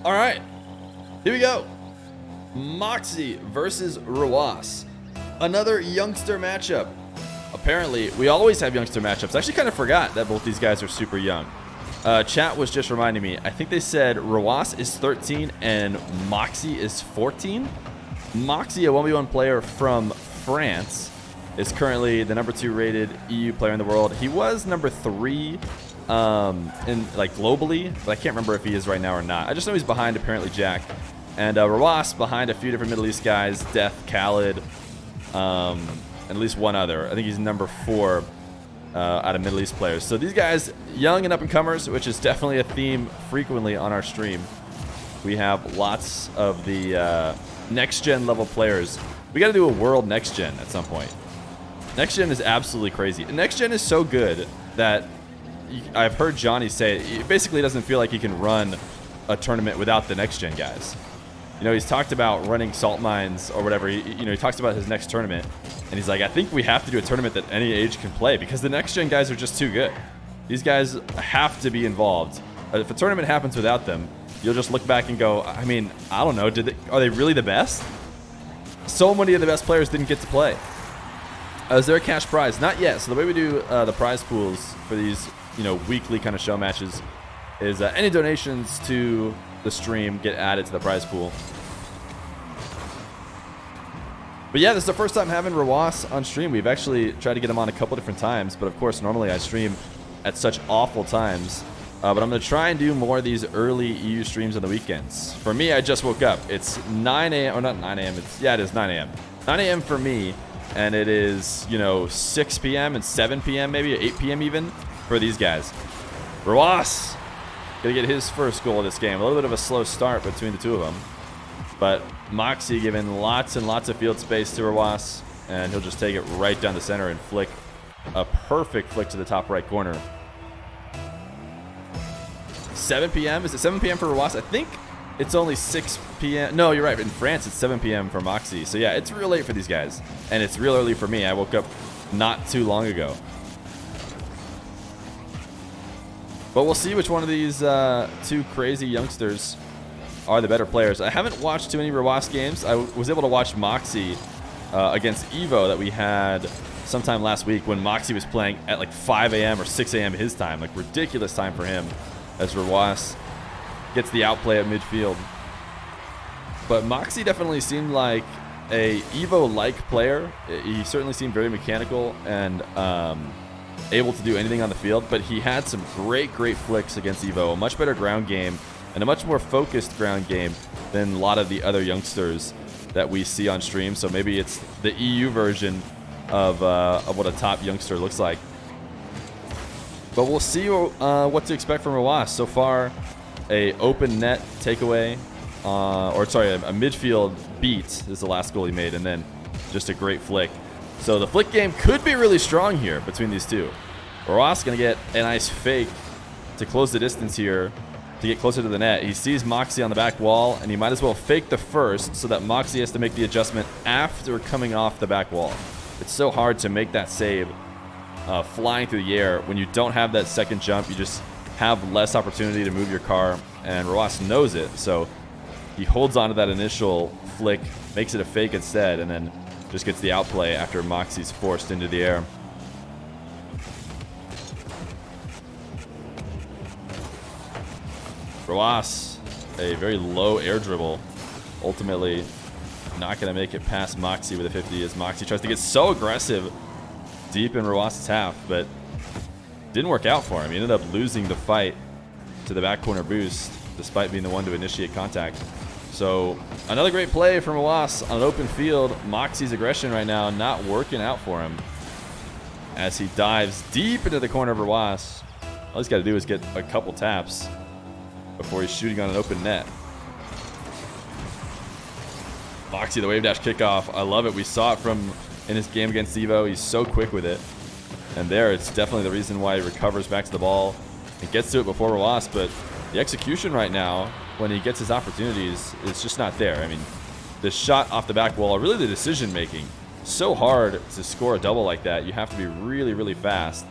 All right, here we go. Moxie versus Rawas. Another youngster matchup. Apparently, we always have youngster matchups. I actually kind of forgot that both these guys are super young. Chat was just reminding me. I think they said Rawas is 13 and Moxie is 14. Moxie, a 1v1 player from France, is currently the #2 rated EU player in the world. He was #3 in globally, but I can't remember if he is right now or not. I just know he's behind apparently Jack, and Rawas behind a few different Middle East guys, Death, Khalid, and at least one other. I think he's #4 out of Middle East players. So these guys, young and up-and-comers, which is definitely a theme frequently on our stream. We have lots of the next-gen level players. We got to do a world next-gen at some point. Next-gen is absolutely crazy. Next-gen is so good that I've heard Johnny say it basically doesn't feel like he can run a tournament without the next-gen guys. You know, he's talked about running salt mines or whatever. He talks about his next tournament, and he's like, I think we have to do a tournament that any age can play because the next-gen guys are just too good. These guys have to be involved. If a tournament happens without them, you'll just look back and go, I mean, I don't know, are they really the best? So many of the best players didn't get to play. Is there a cash prize? Not yet. So the way we do the prize pools for these, weekly kind of show matches is any donations to the stream get added to the prize pool. But yeah, this is the first time having Rawas on stream. We've actually tried to get him on a couple different times, but of course, normally I stream at such awful times. But I'm going to try and do more of these early EU streams on the weekends. For me, I just woke up. It's 9 a.m. or not 9 a.m. It is 9 a.m. 9 a.m. for me, and it is, 6 p.m. and 7 p.m. maybe, 8 p.m. even for these guys. Rawas going to get his first goal of this game. A little bit of a slow start between the two of them. But Moxie giving lots and lots of field space to Rawas, and he'll just take it right down the center and flick a perfect flick to the top right corner. 7 p.m. Is it 7 p.m. for Rawas? I think it's only 6 p.m. No, you're right. In France, it's 7 p.m. for Moxie. So yeah, it's real late for these guys. And it's real early for me. I woke up not too long ago. But we'll see which one of these two crazy youngsters are the better players. I haven't watched too many Rawas games. I was able to watch Moxie against Evo that we had sometime last week when Moxie was playing at like 5 a.m. or 6 a.m. his time. Like ridiculous time for him as Rawas gets the outplay at midfield. But Moxie definitely seemed like a Evo-like player. He certainly seemed very mechanical and able to do anything on the field, but he had some great flicks against Evo, a much better ground game, and a much more focused ground game than a lot of the other youngsters that we see on stream. So maybe it's the EU version of what a top youngster looks like. But we'll see what to expect from Rawas. So far, a open net takeaway, a midfield beat is the last goal he made, and then just a great flick. So the flick game could be really strong here between these two. Rawas going to get a nice fake to close the distance here, to get closer to the net. He sees Moxie on the back wall, and he might as well fake the first so that Moxie has to make the adjustment after coming off the back wall. It's so hard to make that save flying through the air. When you don't have that second jump, you just have less opportunity to move your car, and Rawas knows it. So he holds on to that initial flick, makes it a fake instead, and then just gets the outplay after Moxie's forced into the air. Rawas, a very low air dribble, ultimately not going to make it past Moxie with a 50 as Moxie tries to get so aggressive deep in Rawas's half, but didn't work out for him. He ended up losing the fight to the back corner boost despite being the one to initiate contact. So another great play from Rawas on an open field. Moxie's aggression right now not working out for him as he dives deep into the corner of Rawas. All he's got to do is get a couple taps before he's shooting on an open net. Moxie, the wave dash kickoff. I love it. We saw it in his game against Evo. He's so quick with it. And there, it's definitely the reason why he recovers back to the ball and gets to it before Rawas. But the execution right now, when he gets his opportunities, is just not there. I mean, the shot off the back wall, really the decision making, so hard to score a double like that. You have to be really fast.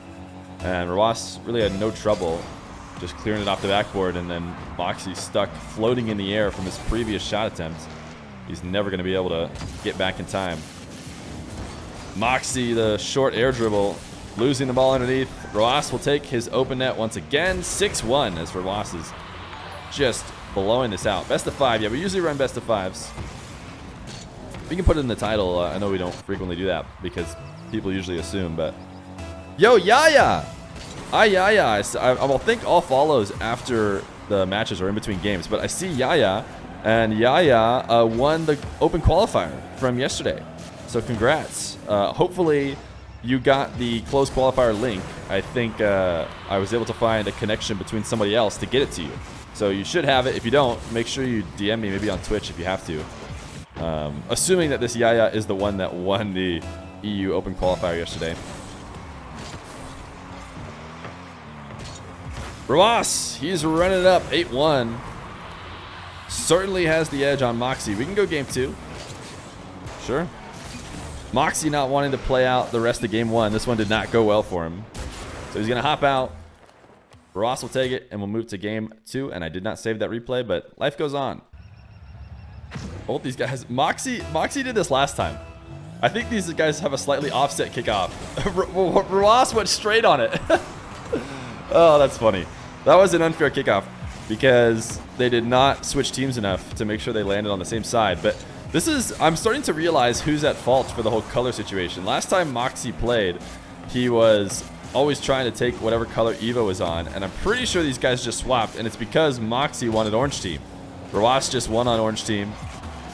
And Rawas really had no trouble just clearing it off the backboard, and then Moxie stuck floating in the air from his previous shot attempt. He's never going to be able to get back in time. Moxie, the short air dribble, losing the ball underneath. Roas will take his open net once again. 6-1 as Roas is just blowing this out. Best of 5. Yeah, we usually run best of 5s. We can put it in the title. I know we don't frequently do that because people usually assume, but... Yo, Yaya! Hi, Yaya. I will think all follows after the matches or in between games, but I see Yaya, and Yaya won the open qualifier from yesterday. So congrats. Hopefully you got the closed qualifier link. I think I was able to find a connection between somebody else to get it to you. So you should have it. If you don't, make sure you DM me, maybe on Twitch if you have to. Assuming that this Yaya is the one that won the EU open qualifier yesterday. Roas, he's running it up 8-1. Certainly has the edge on Moxie. We can go game 2. Sure. Moxie not wanting to play out the rest of game 1. This one did not go well for him. So he's going to hop out. Roas will take it, and we'll move to game 2. And I did not save that replay, but life goes on. Both these guys. Moxie did this last time. I think these guys have a slightly offset kickoff. Roas went straight on it. Oh, that's funny. That was an unfair kickoff because they did not switch teams enough to make sure they landed on the same side. But this is, I'm starting to realize who's at fault for the whole color situation. Last time Moxie played, he was always trying to take whatever color Evo was on. And I'm pretty sure these guys just swapped. And it's because Moxie wanted orange team. Roas just won on orange team.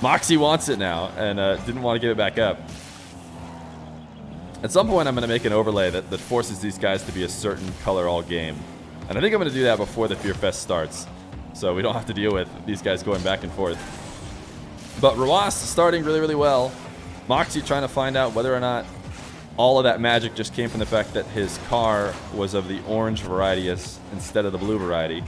Moxie wants it now and didn't want to give it back up. At some point, I'm going to make an overlay that forces these guys to be a certain color all game. And I think I'm going to do that before the Fear Fest starts. So we don't have to deal with these guys going back and forth. But Roas starting really, really well. Moxie trying to find out whether or not all of that magic just came from the fact that his car was of the orange variety instead of the blue variety.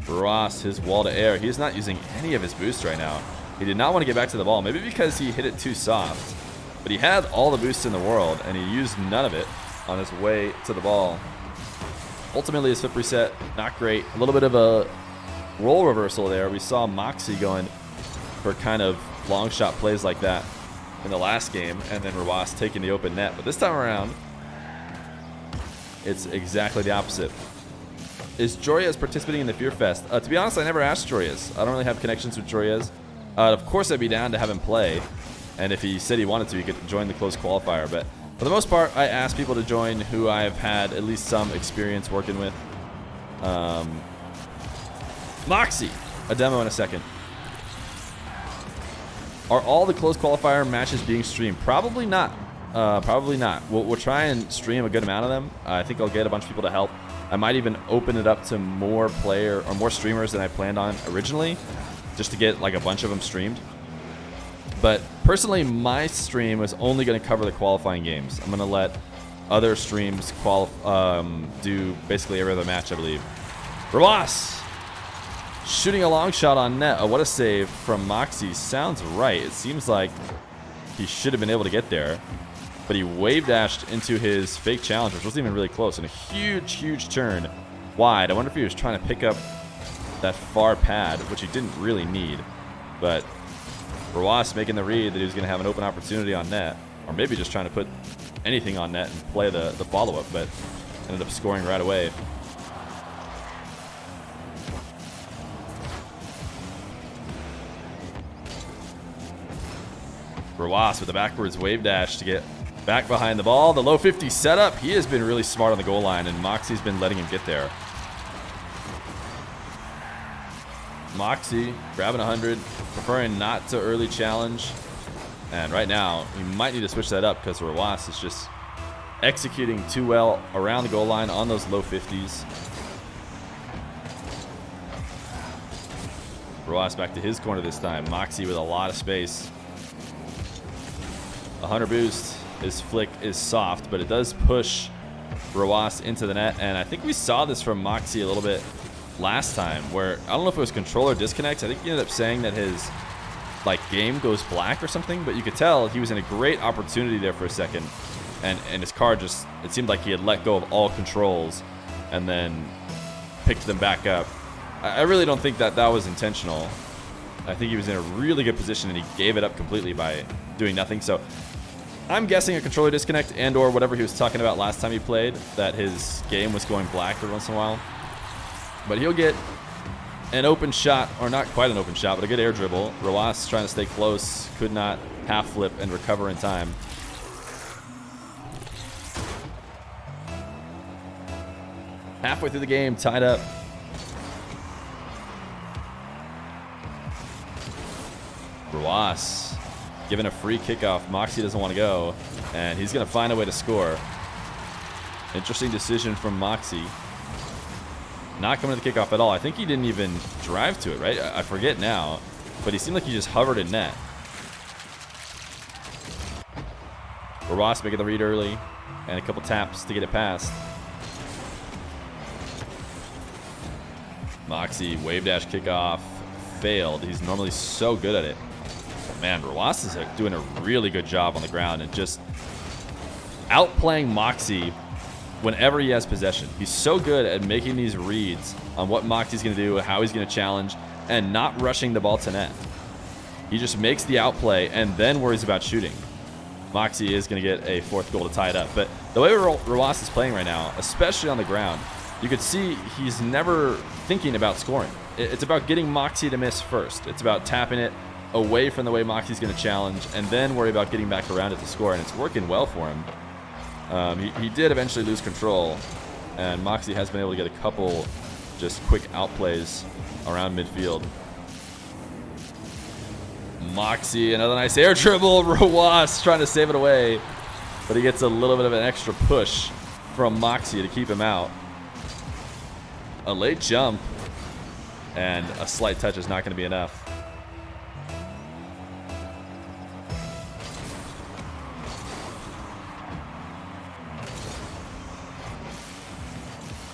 Roas, his wall to air. He's not using any of his boosts right now. He did not want to get back to the ball. Maybe because he hit it too soft. But he had all the boosts in the world, and he used none of it on his way to the ball. Ultimately, his flip reset, not great. A little bit of a role reversal there. We saw Moxie going for kind of long shot plays like that in the last game, and then Roas taking the open net. But this time around, it's exactly the opposite. Is Joriez participating in the Fear Fest? To be honest, I never asked Joriez. I don't really have connections with Joriez. Of course, I'd be down to have him play. And if he said he wanted to, he could join the closed qualifier. But for the most part, I ask people to join who I've had at least some experience working with. Moxie, a demo in a second. Are all the closed qualifier matches being streamed? Probably not. Probably not. We'll try and stream a good amount of them. I think I'll get a bunch of people to help. I might even open it up to more more streamers than I planned on originally, just to get like a bunch of them streamed. But personally, my stream is only going to cover the qualifying games. I'm going to let other streams do basically every other match, I believe. Roas shooting a long shot on net. Oh, what a save from Moxie. Sounds right. It seems like he should have been able to get there. But he wave dashed into his fake challenge, which wasn't even really close. And a huge, huge turn wide. I wonder if he was trying to pick up that far pad, which he didn't really need. But Roas making the read that he was going to have an open opportunity on net, or maybe just trying to put anything on net and play the follow-up, but ended up scoring right away. Roas with the backwards wave dash to get back behind the ball. The low 50 setup. He has been really smart on the goal line, and Moxie's been letting him get there. Moxie grabbing 100, preferring not to early challenge. And right now, he might need to switch that up because Roas is just executing too well around the goal line on those low 50s. Roas back to his corner this time. Moxie with a lot of space. 100 boost. His flick is soft, but it does push Roas into the net. And I think we saw this from Moxie a little bit last time, where I don't know if it was controller disconnects. I think he ended up saying that his game goes black or something, but you could tell he was in a great opportunity there for a second, and his car just, it seemed like he had let go of all controls and then picked them back up. I really don't think that was intentional. I think he was in a really good position, and he gave it up completely by doing nothing. So I'm guessing a controller disconnect and or whatever he was talking about last time he played, that his game was going black every once in a while. But he'll get an open shot, or not quite an open shot, but a good air dribble. Roas trying to stay close, could not half flip and recover in time. Halfway through the game, tied up. Roas given a free kickoff. Moxie doesn't want to go, and he's going to find a way to score. Interesting decision from Moxie. Not coming to the kickoff at all. I think he didn't even drive to it, right? I forget now, but he seemed like he just hovered in net. Roas making the read early, and a couple taps to get it past. Moxie wave dash kickoff failed. He's normally so good at it. Man, Roas is doing a really good job on the ground and just outplaying Moxie whenever he has possession. He's so good at making these reads on what Moxie's going to do, how he's going to challenge, and not rushing the ball to net. He just makes the outplay and then worries about shooting. Moxie is going to get a fourth goal to tie it up. But the way Roas is playing right now, especially on the ground, you could see he's never thinking about scoring. It's about getting Moxie to miss first. It's about tapping it away from the way Moxie's going to challenge and then worry about getting back around it to score, and it's working well for him. He did eventually lose control, and Moxie has been able to get a couple just quick outplays around midfield. Moxie, another nice air dribble. Roas trying to save it away, but he gets a little bit of an extra push from Moxie to keep him out. A late jump and a slight touch is not going to be enough.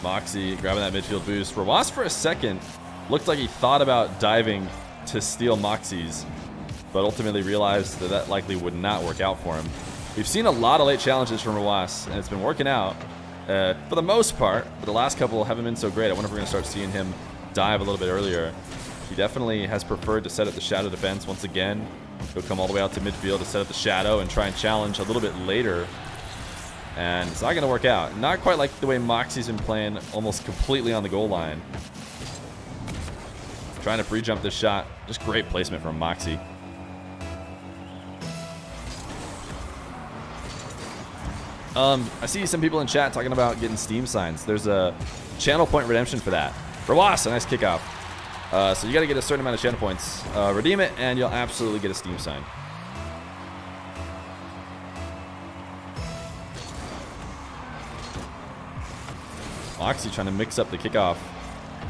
Moxie grabbing that midfield boost. Roas for a second looked like he thought about diving to steal Moxie's, but ultimately realized that that likely would not work out for him. We've seen a lot of late challenges from Roas, and it's been working out for the most part, but the last couple haven't been so great. I wonder if we're going to start seeing him dive a little bit earlier. He definitely has preferred to set up the shadow defense once again. He'll come all the way out to midfield to set up the shadow and try and challenge a little bit later. And it's not going to work out. Not quite like the way Moxie's been playing, almost completely on the goal line. Trying to free jump this shot. Just great placement from Moxie. I see some people in chat talking about getting Steam signs. There's a channel point redemption for that. Roas, a nice kickoff. So you got to get a certain amount of channel points. Redeem it, and you'll absolutely get a Steam sign. Moxie trying to mix up the kickoff.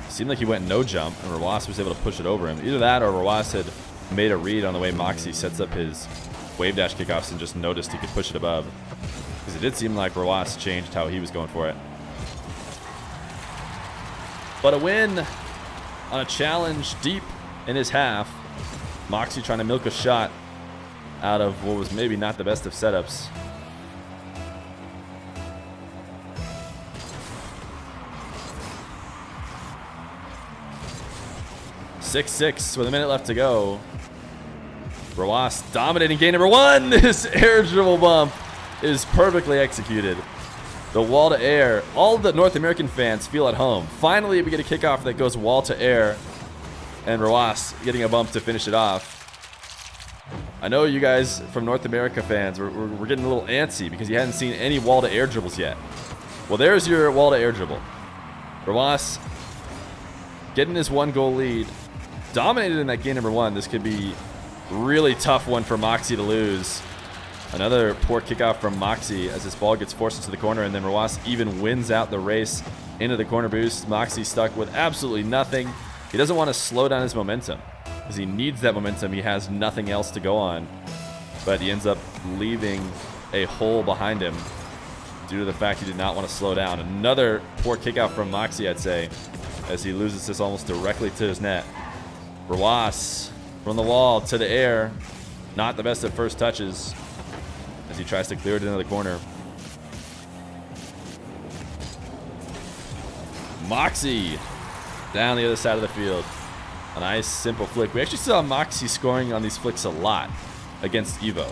Seemed like he went no jump, and Roas was able to push it over him. Either that or Roas had made a read on the way Moxie sets up his wave dash kickoffs and just noticed he could push it above. Because it did seem like Roas changed how he was going for it. But a win on a challenge deep in his half. Moxie trying to milk a shot out of what was maybe not the best of setups. (6-6) with a minute left to go. Roas dominating game number one. This air dribble bump is perfectly executed. The wall to air. All the North American fans feel at home. Finally, we get a kickoff that goes wall to air, and Roas getting a bump to finish it off. I know you guys from North America fans, we're getting a little antsy because you hadn't seen any wall to air dribbles yet. Well, there's your wall to air dribble. Roas getting his 1-goal lead. Dominated in that game number one. This could be a really tough one for Moxie to lose. Another poor kickoff from Moxie as this ball gets forced into the corner, and then Roas even wins out the race into the corner boost. Moxie stuck with absolutely nothing. He doesn't want to slow down his momentum because he needs that momentum. He has nothing else to go on, but he ends up leaving a hole behind him due to the fact he did not want to slow down. Another poor kickoff from Moxie, I'd say, as he loses this almost directly to his net. Roas from the wall to the air. Not the best of first touches as he tries to clear it into the corner. Moxie down the other side of the field. A nice simple flick. We actually saw Moxie scoring on these flicks a lot against Evo.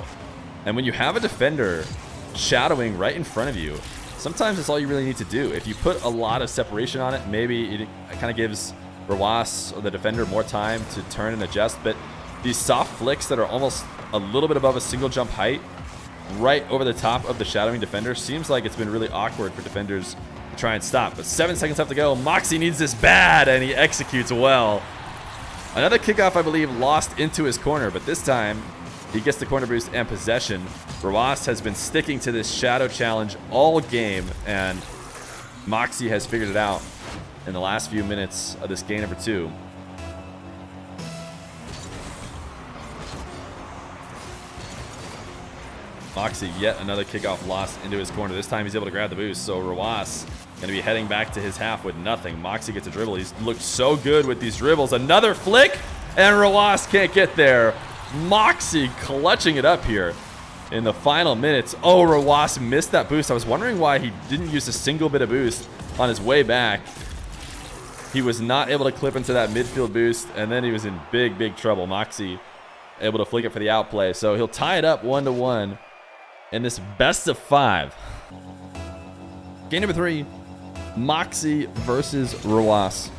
And when you have a defender shadowing right in front of you, sometimes that's all you really need to do. If you put a lot of separation on it, maybe it kind of gives Rawas or the defender more time to turn and adjust. But these soft flicks that are almost a little bit above a single jump height, right over the top of the shadowing defender, seems like it's been really awkward for defenders to try and stop. But 7 seconds left to go. Moxie needs this bad, and he executes well. Another kickoff, I believe, lost into his corner, but this time he gets the corner boost and possession. Rawas has been sticking to this shadow challenge all game, and Moxie has figured it out in the last few minutes of this game number 2. Moxie, yet another kickoff lost into his corner. This time he's able to grab the boost, so Rawas going to be heading back to his half with nothing. Moxie gets a dribble. He's looked so good with these dribbles. Another flick, and Rawas can't get there. Moxie clutching it up here in the final minutes. Oh, Rawas missed that boost. I was wondering why he didn't use a single bit of boost on his way back. He was not able to clip into that midfield boost, and then he was in big, big trouble. Moxie able to flick it for the outplay. So he'll tie it up 1-1 in this best of 5. Game number 3, Moxie versus Rawas.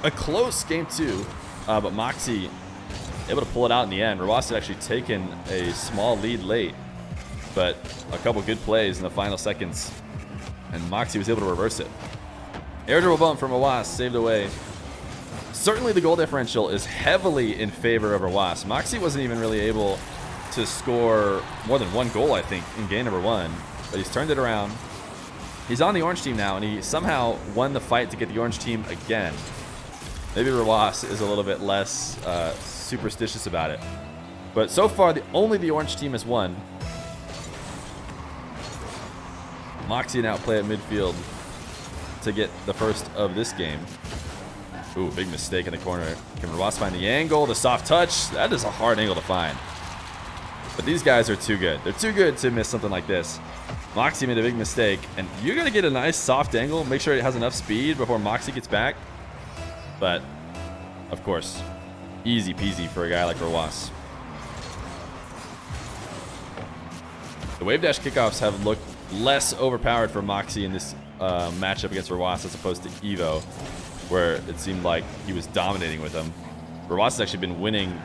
A close game 2, but Moxie able to pull it out in the end. Rawas had actually taken a small lead late, but a couple good plays in the final seconds, and Moxie was able to reverse it. Air dribble bump from Rawas, saved away. Certainly the goal differential is heavily in favor of Rawas. Moxie wasn't even really able to score more than 1 goal, I think, in game number 1, but he's turned it around. He's on the orange team now, and he somehow won the fight to get the orange team again. Maybe Rawas is a little bit less superstitious about it. But so far, only the orange team has won. Moxie now play at midfield to get the first of this game. Ooh, big mistake in the corner. Can Rawas find the angle? The soft touch? That is a hard angle to find. But these guys are too good. They're too good to miss something like this. Moxie made a big mistake, and you're going to get a nice soft angle. Make sure it has enough speed before Moxie gets back. But, of course, easy peasy for a guy like Rawas. The wave dash kickoffs have looked less overpowered for Moxie in this matchup against Rawas as opposed to Evo, where it seemed like he was dominating with them. Rawas has actually been winning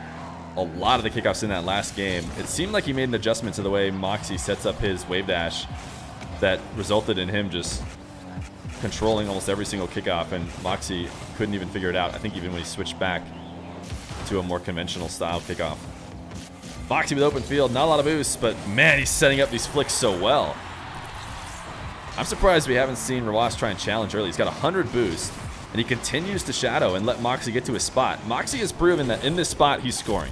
a lot of the kickoffs in that last game. It seemed like he made an adjustment to the way Moxie sets up his wave dash that resulted in him just controlling almost every single kickoff, and Moxie couldn't even figure it out. I think even when he switched back to a more conventional style kickoff. Moxie with open field, not a lot of boosts, but man, he's setting up these flicks so well. I'm surprised we haven't seen Rawas try and challenge early. He's got 100 boost, and he continues to shadow and let Moxie get to his spot. Moxie has proven that in this spot, he's scoring.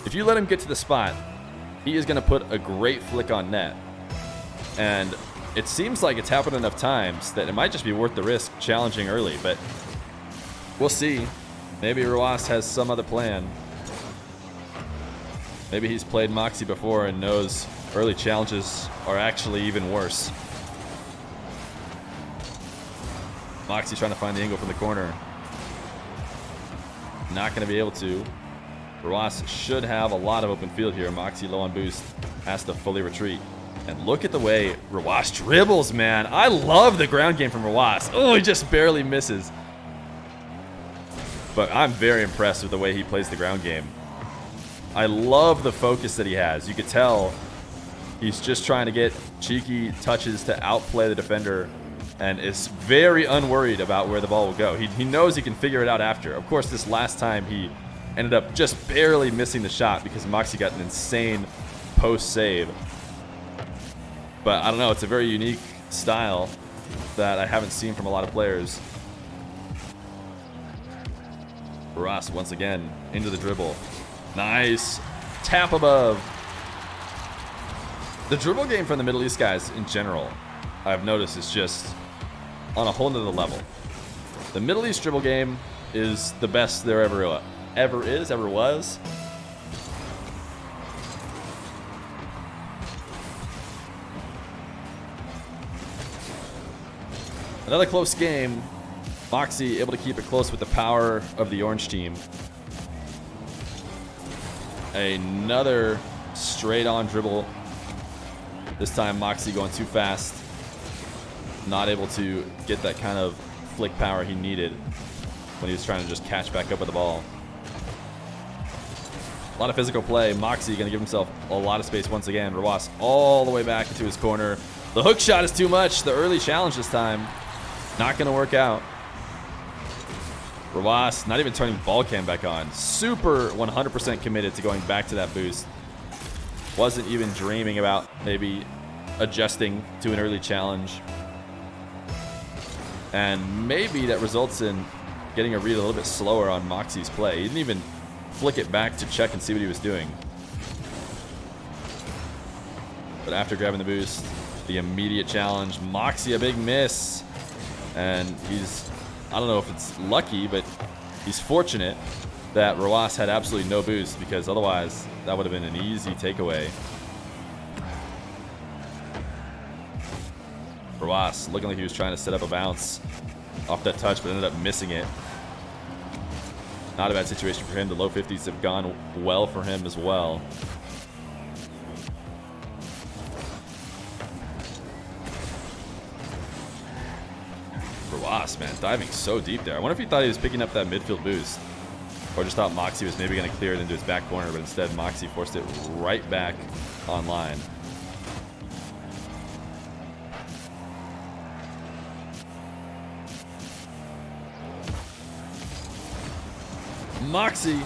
If you let him get to the spot, he is going to put a great flick on net. And it seems like it's happened enough times that it might just be worth the risk challenging early, but we'll see. Maybe Rawas has some other plan. Maybe he's played Moxie before and knows early challenges are actually even worse. Moxie trying to find the angle from the corner. Not going to be able to. Rawas should have a lot of open field here. Moxie low on boost, has to fully retreat. And look at the way Rawas dribbles, man. I love the ground game from Rawas. Oh, he just barely misses. But I'm very impressed with the way he plays the ground game. I love the focus that he has. You could tell he's just trying to get cheeky touches to outplay the defender and is very unworried about where the ball will go. He knows he can figure it out after. Of course, this last time he ended up just barely missing the shot because Moxie got an insane post save. But I don't know, it's a very unique style that I haven't seen from a lot of players. Rawas once again into the dribble. Nice tap above. The dribble game from the Middle East guys in general, I've noticed, is just on a whole nother level. The Middle East dribble game is the best there ever was. Another close game. Moxie able to keep it close with the power of the orange team. Another straight on dribble. This time Moxie going too fast. Not able to get that kind of flick power he needed when he was trying to just catch back up with the ball. A lot of physical play. Moxie going to give himself a lot of space once again. Rawas all the way back into his corner. The hook shot is too much. The early challenge this time. Not going to work out. Rawas not even turning ball cam back on. Super 100% committed to going back to that boost. Wasn't even dreaming about maybe adjusting to an early challenge. And maybe that results in getting a read a little bit slower on Moxie's play. He didn't even flick it back to check and see what he was doing. But after grabbing the boost, the immediate challenge, Moxie a big miss. And he's, I don't know if it's lucky, but he's fortunate that Rawas had absolutely no boost, because otherwise that would have been an easy takeaway. Rawas looking like he was trying to set up a bounce off that touch, but ended up missing it. Not a bad situation for him. The low 50s have gone well for him as well. Rawas, man, diving so deep there. I wonder if he thought he was picking up that midfield boost, or just thought Moxie was maybe going to clear it into his back corner, but instead Moxie forced it right back online. Moxie,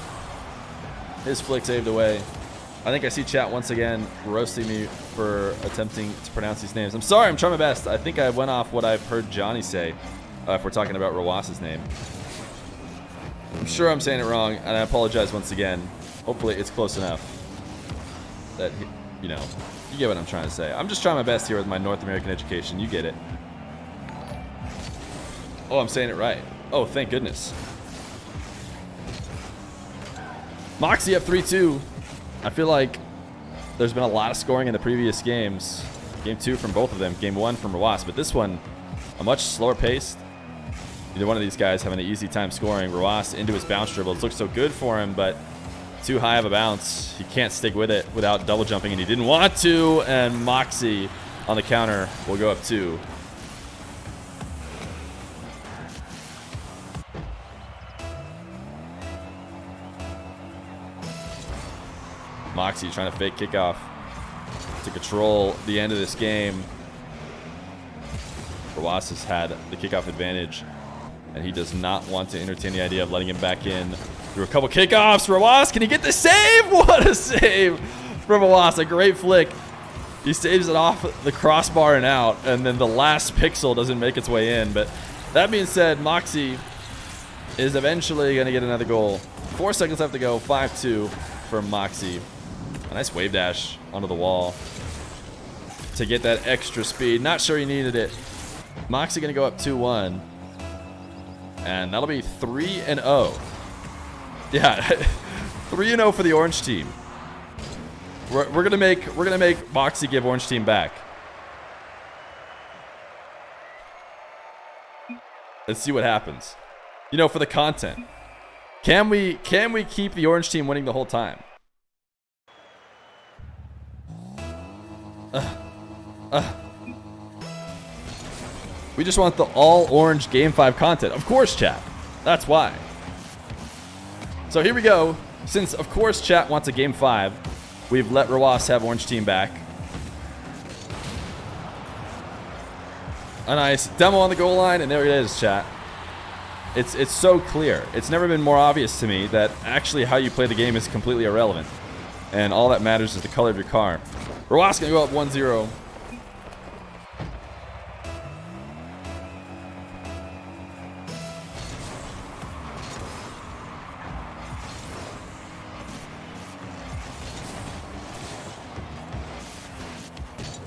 his flick saved away. I think I see chat once again roasting me for attempting to pronounce these names. I'm sorry, I'm trying my best. I think I went off what I've heard Johnny say, if we're talking about Rawas's name. I'm sure I'm saying it wrong, and I apologize once again. Hopefully it's close enough that, you know, you get what I'm trying to say. I'm just trying my best here with my North American education. You get it. Oh, I'm saying it right. Oh, thank goodness. Moxie up 3-2. I feel like there's been a lot of scoring in the previous games. Game 2 from both of them. Game 1 from Rawas. But this one, a much slower pace. Either one of these guys having an easy time scoring. Rawas into his bounce dribble. It looks so good for him, but too high of a bounce. He can't stick with it without double jumping, and he didn't want to. And Moxie on the counter will go up 2. Moxie trying to fake kickoff to control the end of this game. Rawas has had the kickoff advantage, and he does not want to entertain the idea of letting him back in through a couple kickoffs. Rawas, can he get the save? What a save from Rawas. A great flick. He saves it off the crossbar and out, and then the last pixel doesn't make its way in. But that being said, Moxie is eventually going to get another goal. 4 seconds left to go. 5-2 for Moxie. A nice wave dash onto the wall to get that extra speed. Not sure he needed it. Moxie going to go up 2-1. And that'll be 3-0. Yeah, 3-0 for the orange team. We're gonna make Moxie give orange team back. Let's see what happens. You know, for the content. Can we keep the orange team winning the whole time? We just want the all orange Game 5 content. Of course, chat. That's why. So here we go. Since, of course, chat wants a Game 5, we've let Rawas have orange team back. A nice demo on the goal line, and there it is, chat. It's so clear. It's never been more obvious to me that actually how you play the game is completely irrelevant. And all that matters is the color of your car. Rawas gonna go up 1-0.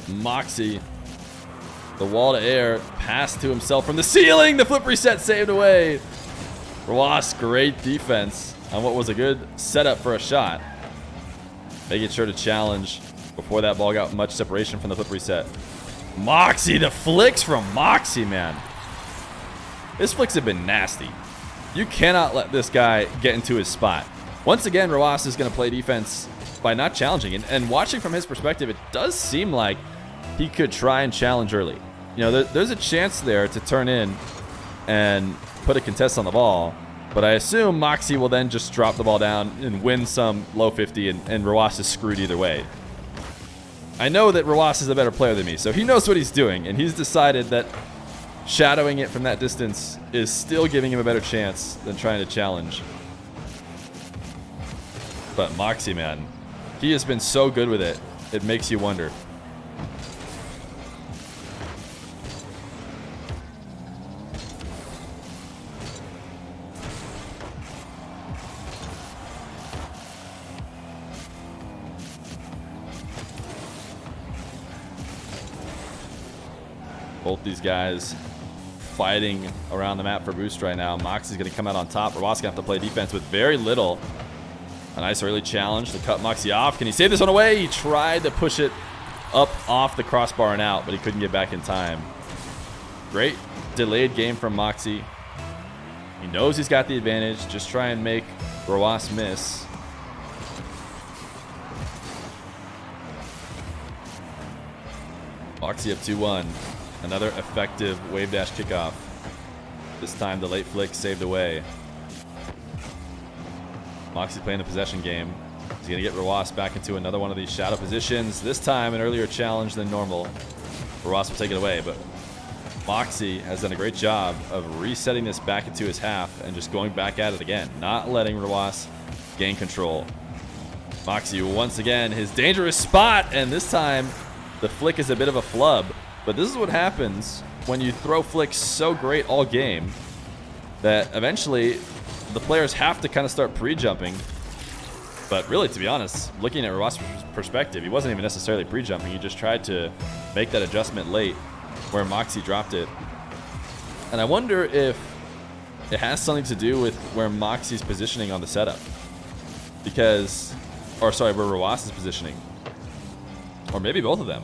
Moxie, the wall to air, pass to himself from the ceiling. The flip reset saved away. Rawas, great defense on what was a good setup for a shot. Making sure to challenge before that ball got much separation from the flip reset. Moxie, the flicks from Moxie, man. His flicks have been nasty. You cannot let this guy get into his spot. Once again, Roas is going to play defense by not challenging. And watching from his perspective, it does seem like he could try and challenge early. You know, there's a chance there to turn in and put a contest on the ball. But I assume Moxie will then just drop the ball down and win some low 50, and Roas is screwed either way. I know that Roas is a better player than me, so he knows what he's doing, and he's decided that shadowing it from that distance is still giving him a better chance than trying to challenge. But Moxie, man, he has been so good with it, it makes you wonder. Both these guys fighting around the map for boost right now. Moxie's going to come out on top. Roas going to have to play defense with very little. A nice early challenge to cut Moxie off. Can he save this one away? He tried to push it up off the crossbar and out, but he couldn't get back in time. Great delayed game from Moxie. He knows he's got the advantage. Just try and make Roas miss. Moxie up 2-1. Another effective wave dash kickoff. This time the late flick saved away. Moxie playing the possession game. He's going to get Roas back into another one of these shadow positions. This time an earlier challenge than normal. Roas will take it away, but Moxie has done a great job of resetting this back into his half and just going back at it again, not letting Roas gain control. Moxie once again, his dangerous spot, and this time the flick is a bit of a flub. But this is what happens when you throw flicks so great all game that eventually the players have to kind of start pre-jumping. But really, to be honest, looking at Roas' perspective, he wasn't even necessarily pre-jumping. He just tried to make that adjustment late where Moxie dropped it. And I wonder if it has something to do with where Moxie's positioning on the setup. Because, or sorry, where Roas is positioning. Or maybe both of them.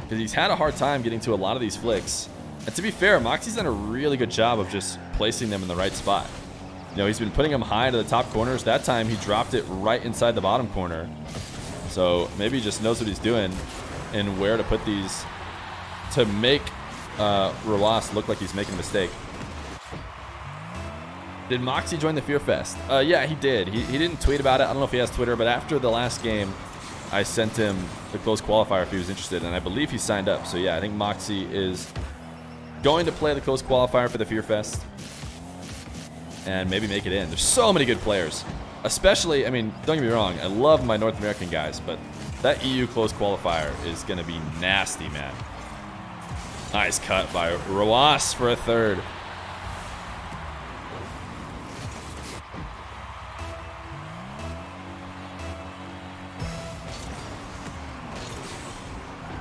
Because he's had a hard time getting to a lot of these flicks. And to be fair, Moxie's done a really good job of just placing them in the right spot. You know, he's been putting them high to the top corners. That time he dropped it right inside the bottom corner. So maybe he just knows what he's doing and where to put these to make Roas look like he's making a mistake. Did Moxie join the Fear Fest? Yeah, he did. He didn't tweet about it. I don't know if he has Twitter, but after the last game, I sent him the close qualifier if he was interested, and I believe he signed up. So yeah, I think Moxie is going to play the close qualifier for the Fear Fest and maybe make it in. There's so many good players, especially, I mean, don't get me wrong, I love my North American guys, but that EU close qualifier is going to be nasty, man. Nice cut by Roas for a third.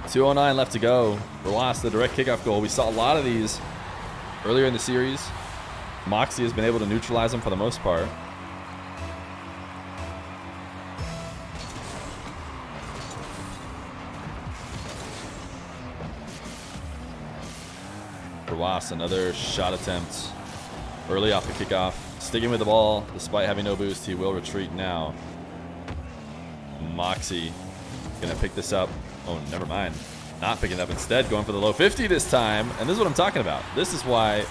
.209 left to go. Roas, the direct kickoff goal. We saw a lot of these earlier in the series. Moxie has been able to neutralize them for the most part. Roas, another shot attempt early off the kickoff. Sticking with the ball despite having no boost. He will retreat now. Moxie gonna pick this up. Oh, never mind. Not picking it up. Instead, going for the low 50 this time. And this is what I'm talking about. This is why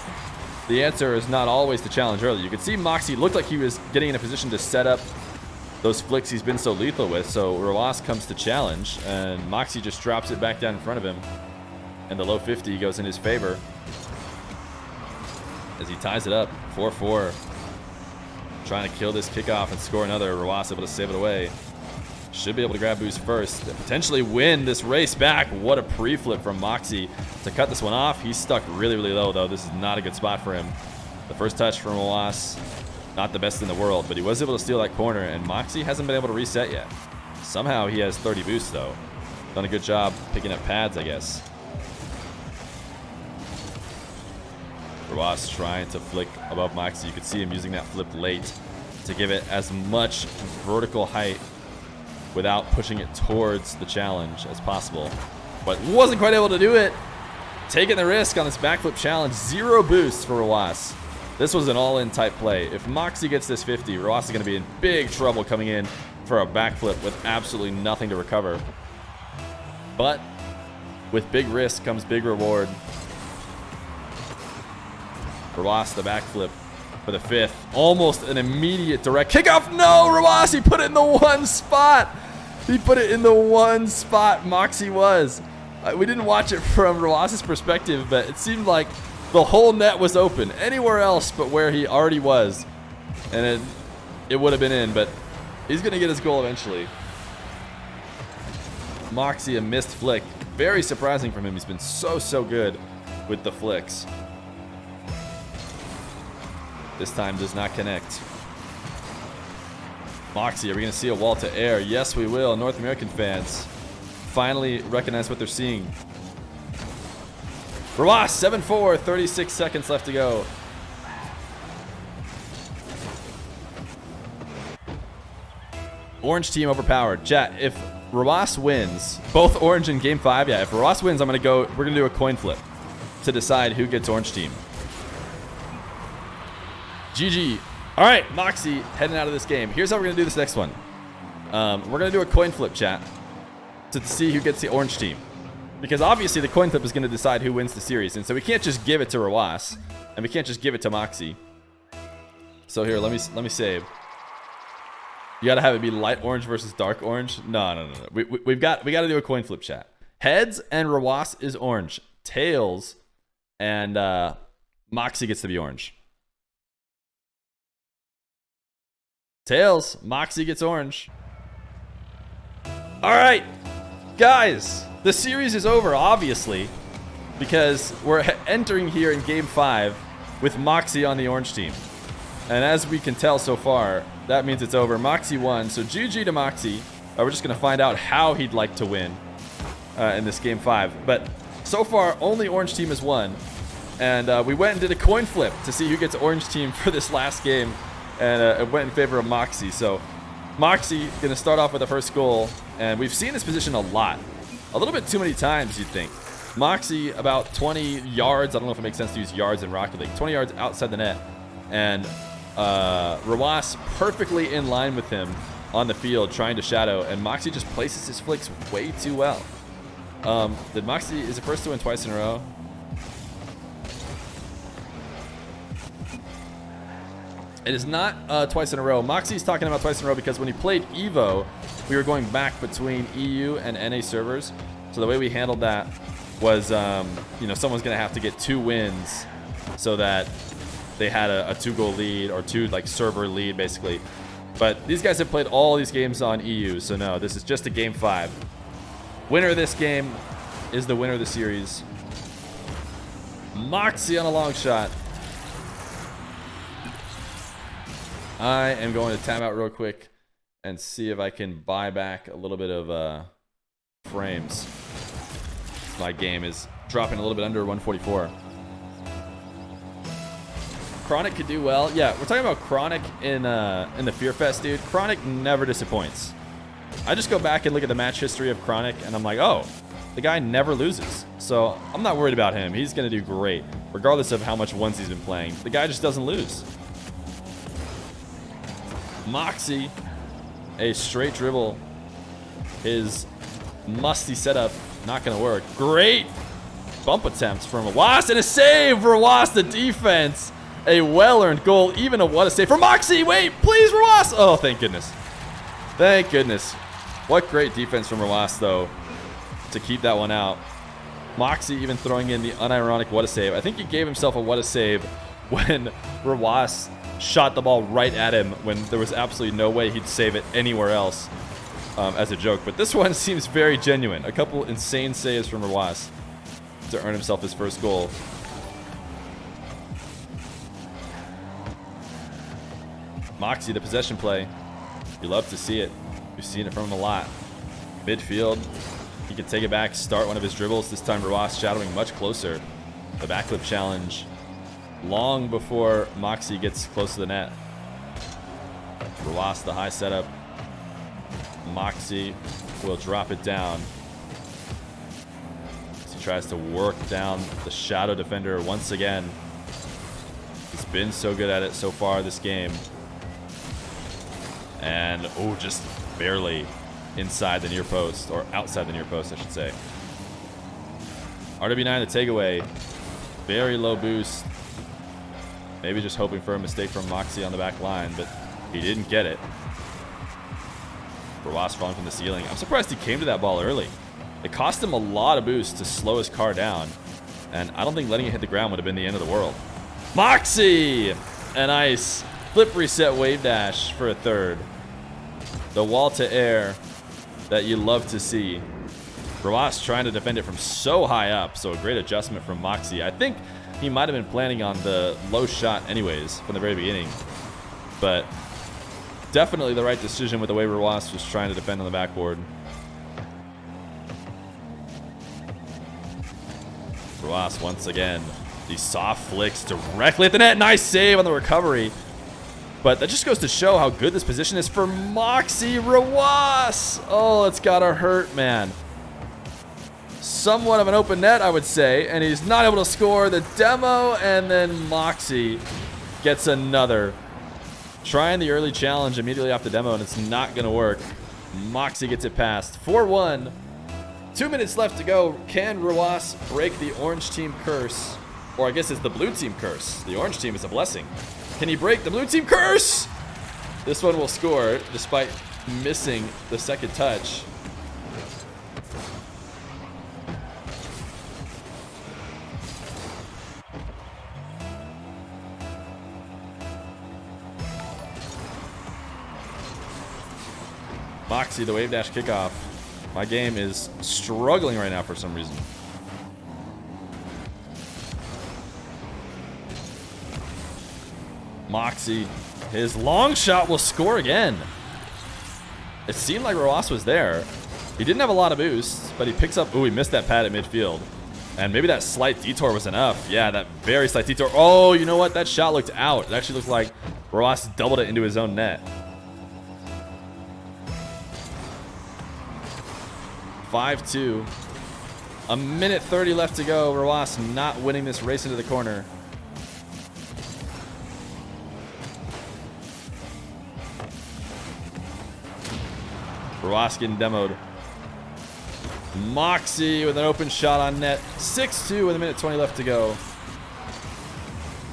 the answer is not always to challenge early. You could see Moxie looked like he was getting in a position to set up those flicks he's been so lethal with. So Roas comes to challenge, and Moxie just drops it back down in front of him. And the low 50 goes in his favor as he ties it up. 4-4. Trying to kill this kickoff and score another. Roas able to save it away. Should be able to grab boost first and potentially win this race back. What a pre-flip from Moxie to cut this one off. He's stuck really, really low, though. This is not a good spot for him. The first touch from Roas, not the best in the world, but he was able to steal that corner, and Moxie hasn't been able to reset yet. Somehow he has 30 boosts, though. Done a good job picking up pads, I guess. Roas trying to flick above Moxie. You could see him using that flip late to give it as much vertical height without pushing it towards the challenge as possible. But wasn't quite able to do it. taking the risk on this backflip challenge. 0 boosts for Rawas. This was an all-in type play. If Moxie gets this 50, Rawas is going to be in big trouble coming in for a backflip with absolutely nothing to recover. But with big risk comes big reward. Rawas the backflip for the 5th. Almost an immediate direct kickoff. No, Rawas, he put it in the one spot. He put it in the one spot Moxie was. We didn't watch it from Rawas's perspective, but it seemed like the whole net was open. Anywhere else but where he already was. And it would have been in, but he's going to get his goal eventually. Moxie, a missed flick. Very surprising from him. He's been so good with the flicks. This time does not connect. Moxie, are we going to see a wall to air? Yes, we will. North American fans finally recognize what they're seeing. Rawas, 7-4, 36 seconds left to go. Orange team overpowered. Chat, if Rawas wins, both orange in game 5, yeah, if Rawas wins, we're going to do a coin flip to decide who gets orange team. GG. All right, Moxie heading out of this game. Here's how we're going to do this next one. We're going to do a coin flip, chat, to see who gets the orange team. Because obviously the coin flip is going to decide who wins the series. And so we can't just give it to Rawas. And we can't just give it to Moxie. So here, let me save. You got to have it be light orange versus dark orange. No. We got to do a coin flip, chat. Heads and Rawas is orange. Tails and Moxie gets to be orange. Tails, Moxie gets orange. All right, guys, the series is over, obviously, because we're entering here in game 5 with Moxie on the orange team. And as we can tell so far, that means it's over. Moxie won, so GG to Moxie. We're just going to find out how he'd like to win in this game 5. But so far, only orange team has won. And we went and did a coin flip to see who gets orange team for this last game. And it went in favor of Moxie. So Moxie going to start off with the first goal. And we've seen this position a lot. A little bit too many times, you'd think. Moxie about 20 yards. I don't know if it makes sense to use yards in Rocket League. 20 yards outside the net. And Rawas perfectly in line with him on the field trying to shadow. And Moxie just places his flicks way too well. Did Moxie, is it first to win twice in a row? It is not twice in a row. Moxie's talking about twice in a row because when he played EVO, we were going back between EU and NA servers. So the way we handled that was, someone's going to have to get 2 wins so that they had a 2-goal lead or 2 server lead basically. But these guys have played all these games on EU, so no, this is just a game 5. Winner of this game is the winner of the series. Moxie on a long shot. I am going to time out real quick and see if I can buy back a little bit of frames. My game is dropping a little bit under 144. Chronic could do well. Yeah, we're talking about Chronic in the Fear Fest, dude. Chronic never disappoints. I just go back and look at the match history of Chronic, and I'm like, oh, the guy never loses. So I'm not worried about him. He's going to do great, regardless of how much ones he's been playing. The guy just doesn't lose. Moxie, a straight dribble. His musty setup, not going to work. Great bump attempts from Rawas and a save for Rawas, the defense. A well-earned goal, even a what a save for Moxie. Wait, please, Rawas. Oh, thank goodness. Thank goodness. What great defense from Rawas, though, to keep that one out. Moxie even throwing in the unironic what a save. I think he gave himself a what a save when Rawas shot the ball right at him when there was absolutely no way he'd save it anywhere else as a joke. But this one seems very genuine. A couple insane saves from Rawas to earn himself his first goal. Moxie, the possession play. You love to see it. We've seen it from him a lot. Midfield. He can take it back, start one of his dribbles. This time Rawas shadowing much closer. The backflip challenge long before Moxie gets close to the net. Rawas, the high setup. Moxie will drop it down. As he tries to work down the shadow defender once again. He's been so good at it so far this game. And, oh, just barely inside the near post, or outside the near post, I should say. RW9 the takeaway. Very low boost. Maybe just hoping for a mistake from Moxie on the back line, but he didn't get it. Roas falling from the ceiling. I'm surprised he came to that ball early. It cost him a lot of boost to slow his car down, and I don't think letting it hit the ground would have been the end of the world. Moxie! A nice flip reset wave dash for a third. The wall to air that you love to see. Roas trying to defend it from so high up, so a great adjustment from Moxie. I think he might have been planning on the low shot anyways from the very beginning, but definitely the right decision with the way Roas was trying to defend on the backboard. Roas once again, these soft flicks directly at the net. Nice save on the recovery. But that just goes to show how good this position is for Moxie Roas. Oh, it's gotta hurt, man. Somewhat of an open net, I would say, and he's not able to score the demo, and then Moxie gets another. Trying the early challenge immediately off the demo, and it's not gonna work. Moxie gets it past. 4-1. 2 minutes left to go. Can Roas break the orange team curse? Or I guess it's the blue team curse. The orange team is a blessing. Can he break the blue team curse? This one will score despite missing the second touch. Moxie, the wave dash kickoff. My game is struggling right now for some reason. Moxie, his long shot will score again. It seemed like Roas was there. He didn't have a lot of boosts, but he picks up. Ooh, he missed that pad at midfield. And maybe that slight detour was enough. Yeah, that very slight detour. Oh, you know what? That shot looked out. It actually looked like Roas doubled it into his own net. 5-2. A minute 30 left to go. Roas not winning this race into the corner. Roas getting demoed. Moxie with an open shot on net. 6-2 with a minute 20 left to go.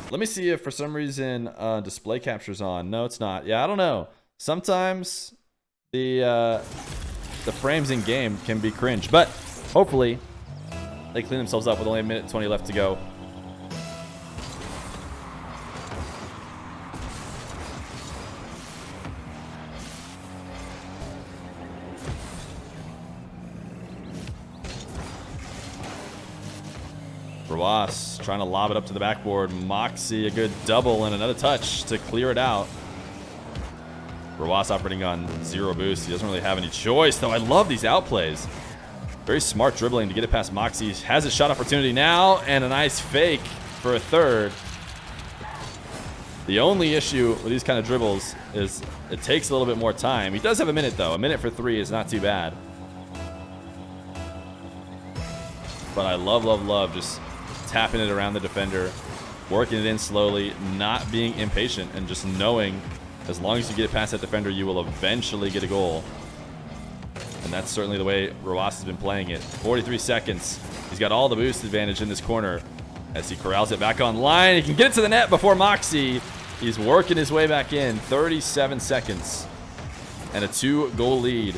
Let me see if for some reason display capture's on. No, it's not. Yeah, I don't know. Sometimes the frames in game can be cringe, but hopefully they clean themselves up with only a minute 20 left to go. Roas trying to lob it up to the backboard. Moxie a good double and another touch to clear it out. Roas operating on 0 boost. He doesn't really have any choice, though. I love these outplays. Very smart dribbling to get it past Moxie. Has a shot opportunity now, and a nice fake for a third. The only issue with these kind of dribbles is it takes a little bit more time. He does have a minute, though. A minute for 3 is not too bad. But I love, love, love just tapping it around the defender, working it in slowly, not being impatient, and just knowing as long as you get it past that defender, you will eventually get a goal. And that's certainly the way Roas has been playing it. 43 seconds. He's got all the boost advantage in this corner as he corrals it back online. He can get it to the net before Moxie. He's working his way back in. 37 seconds. And a 2-goal lead.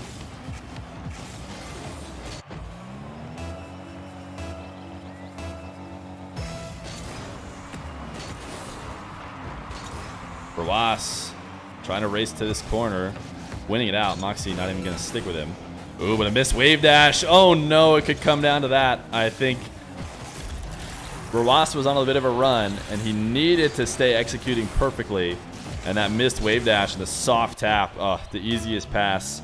Roas trying to race to this corner, winning it out. Moxie not even going to stick with him. Ooh, but a missed wave dash. Oh no, it could come down to that. I think Roas was on a bit of a run, and he needed to stay executing perfectly. And that missed wave dash and the soft tap, the easiest pass.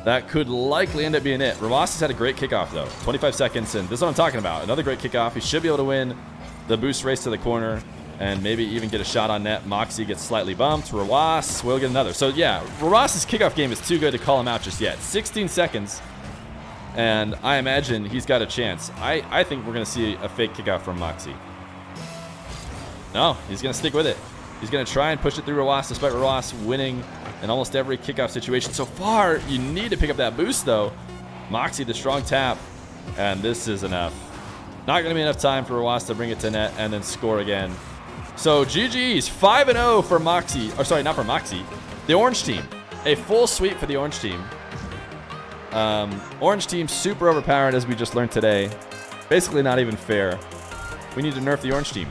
That could likely end up being it. Roas has had a great kickoff, though. 25 seconds, and this is what I'm talking about. Another great kickoff. He should be able to win the boost race to the corner and maybe even get a shot on net. Moxie gets slightly bumped. Roas will get another. So, yeah, Roas's kickoff game is too good to call him out just yet. 16 seconds, And I imagine he's got a chance. I think we're going to see a fake kick out from Moxie. No, he's going to stick with it. He's going to try and push it through Roas, despite Roas winning in almost every kickoff situation. So far, you need to pick up that boost, though. Moxie, the strong tap. And this is enough. Not going to be enough time for Roas to bring it to net and then score again. So GG's 5-0 for Moxie. Or sorry, not for Moxie. The orange team. A full sweep for the orange team. Orange team super overpowered, as we just learned today. Basically not even fair. We need to nerf the orange team.